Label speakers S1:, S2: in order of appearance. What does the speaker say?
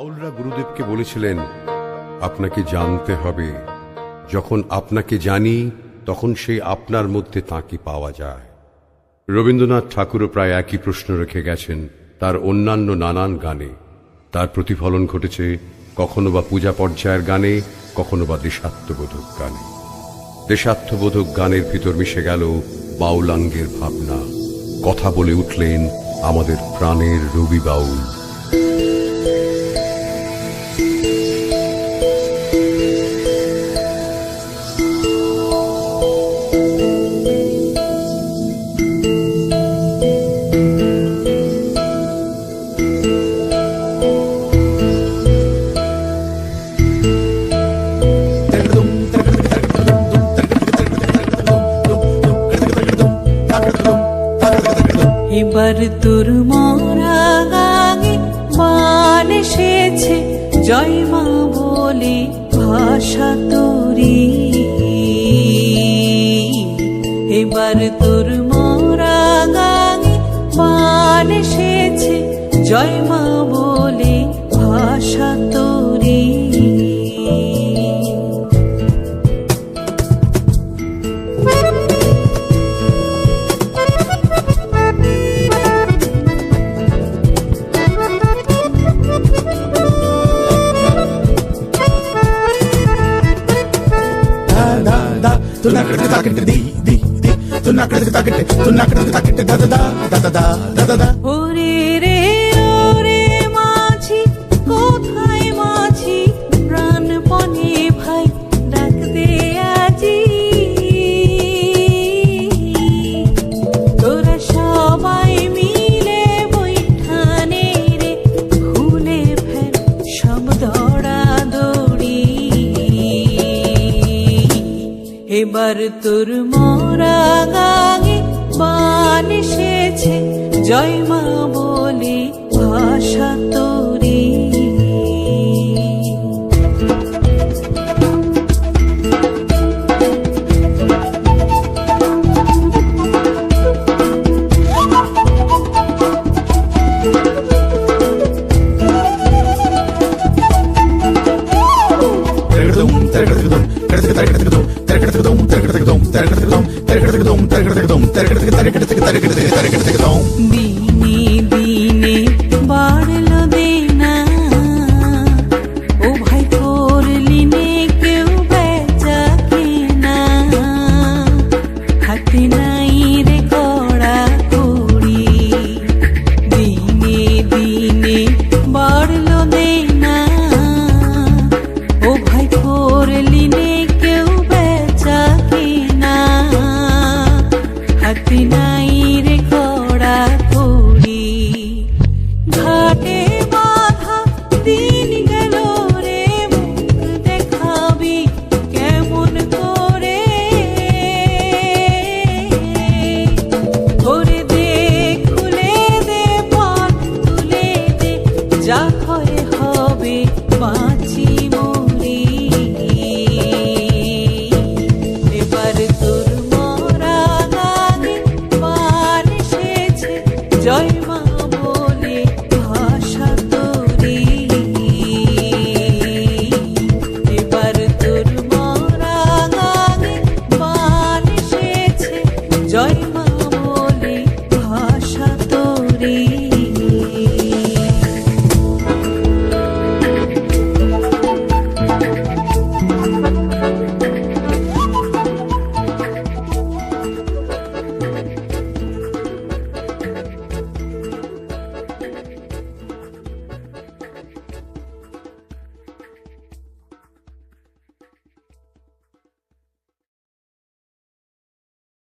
S1: বাউলরা গুরুদেবকে বলেছিলেন, আপনাকে জানতে হবে, যখন আপনাকে জানি তখন সেই আপনার মধ্যে তাঁকে পাওয়া যায়। রবীন্দ্রনাথ ঠাকুরও প্রায় একই প্রশ্ন রেখে গেছেন তার অন্যান্য নানান গানে। তার প্রতিফলন ঘটেছে কখনো বা পূজা পর্যায়ের গানে, কখনো বা দেশাত্মবোধক গানে। দেশাত্মবোধক গানের ভিতর মিশে গেল বাউলাঙ্গের ভাবনা। কথা বলে উঠলেন আমাদের প্রাণের রবি বাউল।
S2: এবার তোর মরা গাঙে মান এসেছে, জয় মা বলে ভাষা তোরি। এবার তোর মরা গাঙে মান এসেছে, জয় মা বলে ভাষা তোরি। ওরে রে ওরে মাঝি, কোথায় মাঝি, প্রাণপণে ভাই ডাক দে আজি। তোরা সবাই মিলে বৈঠানে রে, খুলে ফেল সব দৌড়াদৌড়ি। এবার তোর মরা গাঙে বান এসেছে, জয় মা বলে ভাষা তোরি।